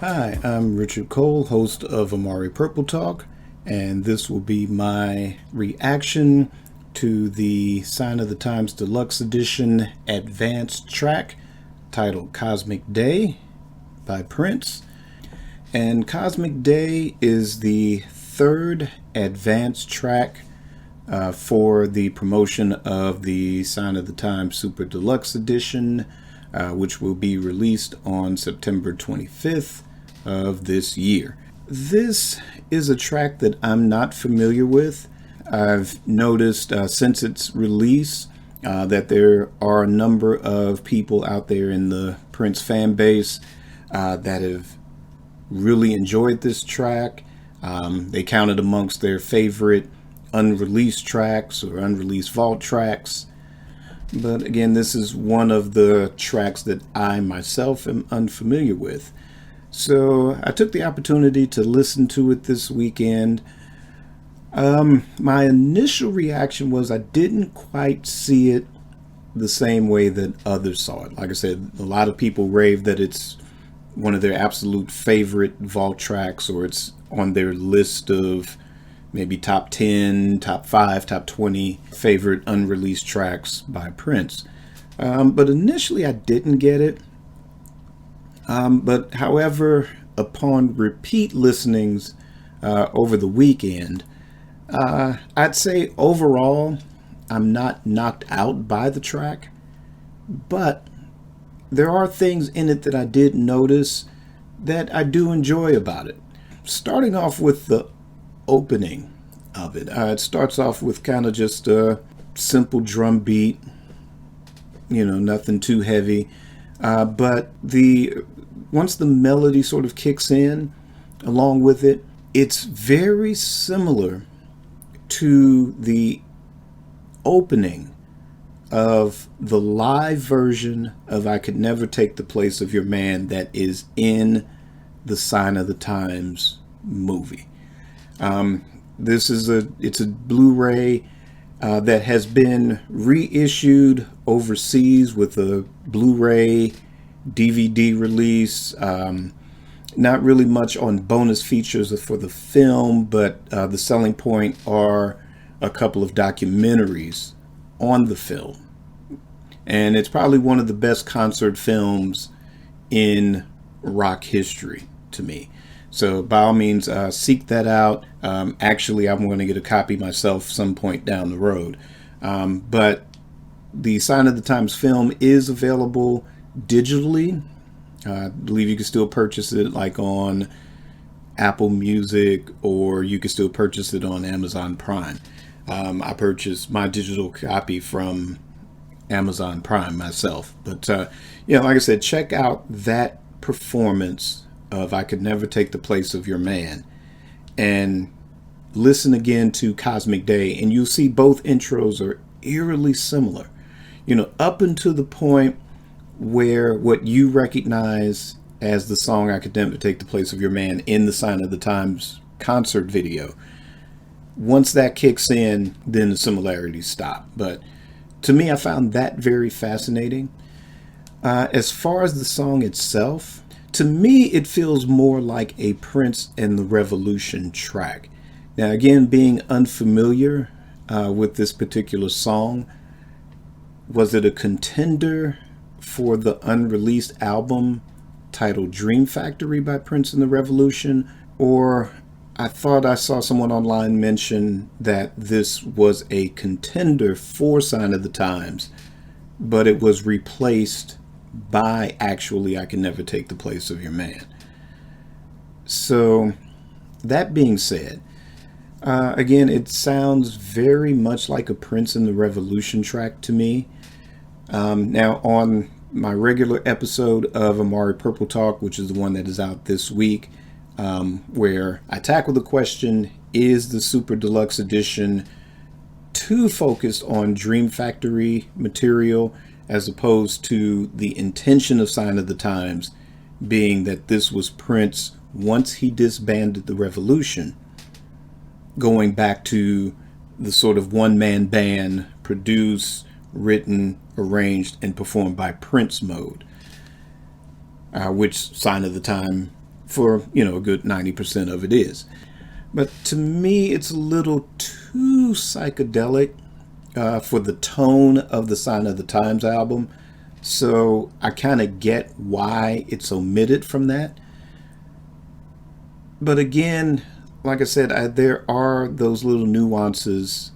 Hi, I'm Richard Cole, host of Amari Purple Talk, and this will be my reaction to the Sign of the Times Deluxe Edition advanced track titled Cosmic Day by Prince. And Cosmic Day is the third advanced track for the promotion of the Sign of the Times Super Deluxe Edition, which will be released on September 25th of this year. This is a track that I'm not familiar with. I've noticed since its release that there are a number of people out there in the Prince fan base that have really enjoyed this track. They count it amongst their favorite unreleased tracks or unreleased vault tracks. But again, this is one of the tracks that I myself am unfamiliar with. So I took the opportunity to listen to it this weekend. My initial reaction was I didn't quite see it the same way that others saw it. Like I said, a lot of people rave that it's one of their absolute favorite vault tracks, or it's on their list of maybe top 10, top 5, top 20 favorite unreleased tracks by Prince. But initially I didn't get it. But however, upon repeat listenings over the weekend, I'd say overall I'm not knocked out by the track, but there are things in it that I did notice that I do enjoy about it. Starting off with the opening of it. It starts off with kind of just a simple drum beat, nothing too heavy. But once the melody sort of kicks in along with it, it's very similar to the opening of the live version of I Could Never Take the Place of Your Man that is in the Sign of the Times movie. It's a Blu-ray that has been reissued overseas with a Blu-ray DVD release. Not really much on bonus features for the film, but the selling point are a couple of documentaries on the film. And it's probably one of the best concert films in rock history to me. So by all means, seek that out. Actually, I'm going to get a copy myself some point down the road. But the Sign of the Times film is available digitally. I believe you can still purchase it like on Apple Music, or you can still purchase it on Amazon Prime. I purchased my digital copy from Amazon Prime myself. But, like I said, check out that performance of I Could Never Take the Place of Your Man, and listen again to Cosmic Day, and you'll see both intros are eerily similar, up until the point where what you recognize as the song I Could Never Take the Place of Your Man in the Sign of the Times concert video. Once that kicks in, then the similarities stop. But to me, I found that very fascinating. As far as the song itself, to me, it feels more like a Prince and the Revolution track. Now, again, being unfamiliar with this particular song, was it a contender for the unreleased album titled Dream Factory by Prince and the Revolution? Or I thought I saw someone online mention that this was a contender for Sign of the Times, but it was replaced by actually I Can Never Take the Place of Your Man. So that being said, again, it sounds very much like a Prince and the Revolution track to me. Now on my regular episode of Amari Purple Talk, which is the one that is out this week, where I tackle the question, is the Super Deluxe Edition too focused on Dream Factory material, as opposed to the intention of Sign of the Times being that this was Prince, once he disbanded the Revolution, going back to the sort of one-man band, produced, written, arranged, and performed by Prince mode, which Sign of the Time for, a good 90% of it is. But to me, it's a little too psychedelic for the tone of the Sign of the Times album. So I kind of get why it's omitted from that. But again, like I said, there are those little nuances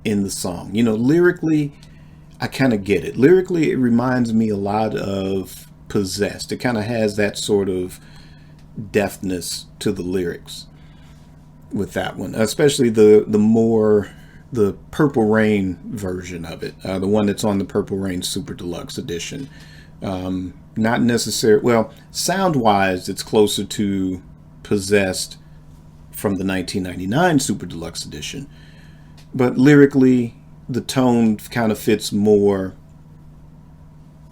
in the song. Lyrically, I kind of get it. Lyrically, it reminds me a lot of Possessed. It kind of has that sort of deftness to the lyrics with that one, especially the Purple Rain version of it, the one that's on the Purple Rain Super Deluxe edition. Not necessarily, well, sound wise, it's closer to Possessed from the 1999 Super Deluxe edition, but lyrically, the tone kind of fits more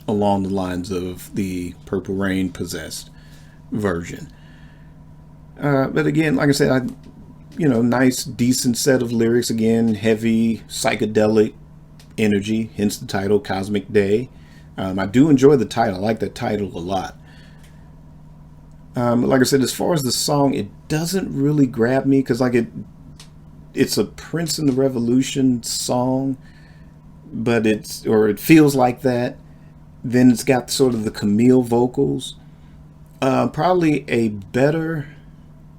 along the lines of the Purple Rain Possessed version. But again, like I said, nice, decent set of lyrics. Again, heavy psychedelic energy, hence the title, Cosmic Day. I do enjoy the title. I like that title a lot. Like I said, as far as the song, it doesn't really grab me because it's a Prince and the Revolution song, but it feels like that. Then it's got sort of the Camille vocals. Probably a better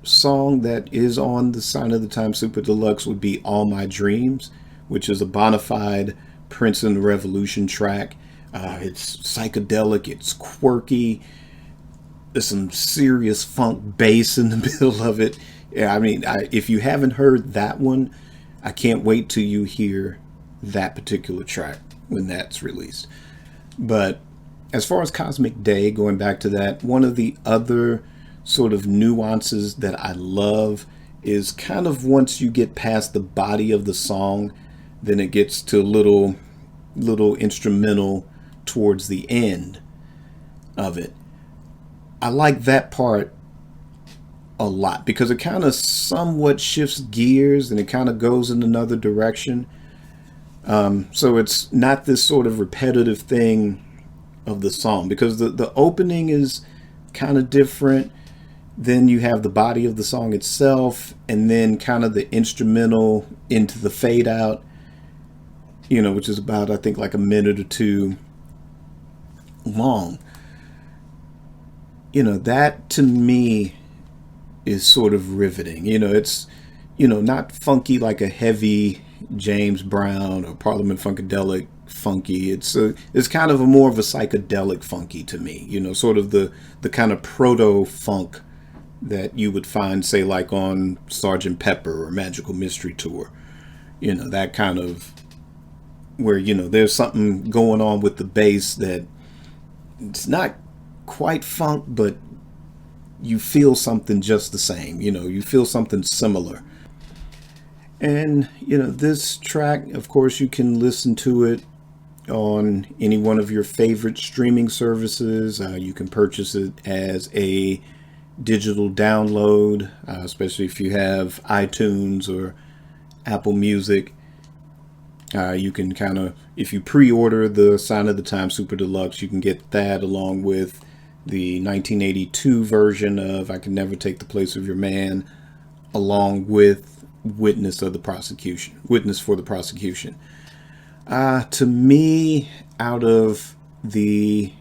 song that is on the Sign of the Times Super Deluxe would be All My Dreams, which is a bona fide Prince and the Revolution track. It's psychedelic, it's quirky, there's some serious funk bass in the middle of it. Yeah, I mean, if you haven't heard that one, I can't wait till you hear that particular track when that's released. But as far as Cosmic Day, going back to that, one of the other sort of nuances that I love is kind of once you get past the body of the song, then it gets to a little instrumental towards the end of it. I like that part a lot because it kind of somewhat shifts gears and it kind of goes in another direction. So it's not this sort of repetitive thing of the song, because the opening is kind of different. Then you have the body of the song itself, and then kind of the instrumental into the fade out, which is about, I think, like a minute or two long. That to me is sort of riveting. It's, not funky like a heavy James Brown or Parliament Funkadelic funky. It's kind of more of a psychedelic funky to me, sort of the kind of proto funk that you would find, say, like on Sgt. Pepper or Magical Mystery Tour, that kind of where, there's something going on with the bass that it's not quite funk, but you feel something just the same, you feel something similar. And, this track, of course, you can listen to it on any one of your favorite streaming services. You can purchase it as a digital download, especially if you have iTunes or Apple Music. You can if you pre-order the Sign of the Times Super Deluxe, you can get that along with the 1982 version of I Can Never Take the Place of Your Man, along with Witness for the Prosecution. To me, out of the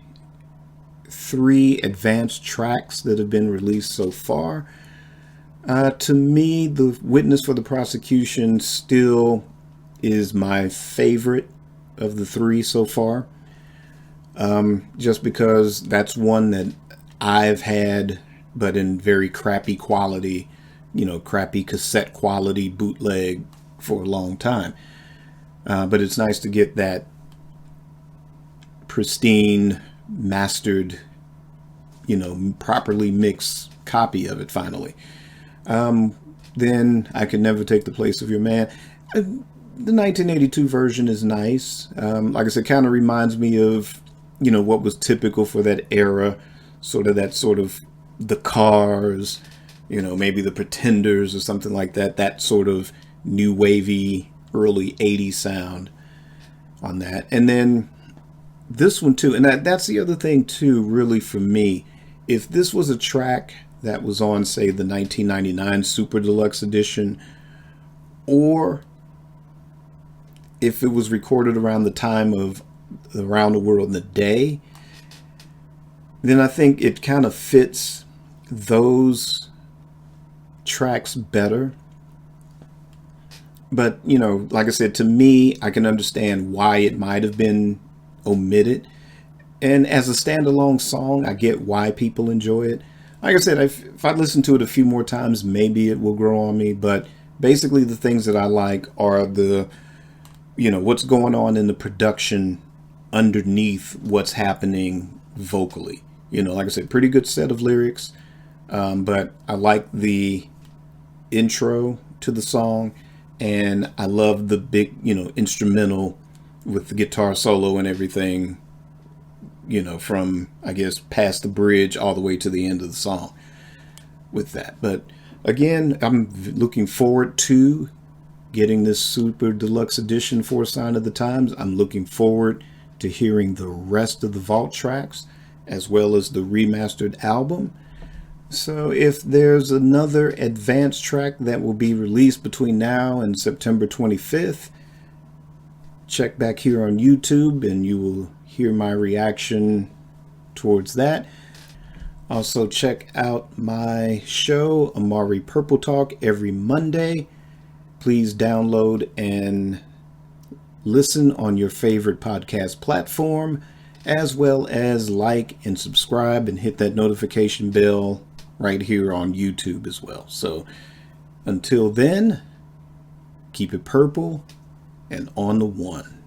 3 advanced tracks that have been released so far, to me, the Witness for the Prosecution still is my favorite of the 3 so far. Just because that's one that I've had, but in very crappy quality, crappy cassette quality bootleg for a long time. But it's nice to get that pristine, mastered, properly mixed copy of it finally. Then I Can Never Take the Place of Your Man. The 1982 version is nice. Like I said, kind of reminds me of, what was typical for that era, sort of the Cars, maybe the Pretenders or something like that, that sort of new wavy early 80s sound on that. And then this one too, and that's the other thing too, really, for me, if this was a track that was on, say, the 1999 Super Deluxe edition, or if it was recorded around the time of Around the World in a Day, then I think it kind of fits those tracks better. But, you know, like I said, to me, I can understand why it might have been omitted. And as a standalone song, I get why people enjoy it. Like I said, if I listen to it a few more times, maybe it will grow on me. But basically, the things that I like are the, you know, what's going on in the production underneath what's happening vocally. You know, like I said, pretty good set of lyrics. But I like the intro to the song, and I love the big, you know, instrumental with the guitar solo and everything, you know, from, I guess, past the bridge all the way to the end of the song with that. But again, I'm looking forward to getting this Super Deluxe edition for a Sign of the Times. I'm looking forward to hearing the rest of the vault tracks as well as the remastered album. So if there's another advanced track that will be released between now and September 25th, check back here on YouTube and you will hear my reaction towards that. Also check out my show, Amari Purple Talk, every Monday. Please download and listen on your favorite podcast platform, as well as like and subscribe and hit that notification bell right here on YouTube as well. So until then, keep it purple and on the one.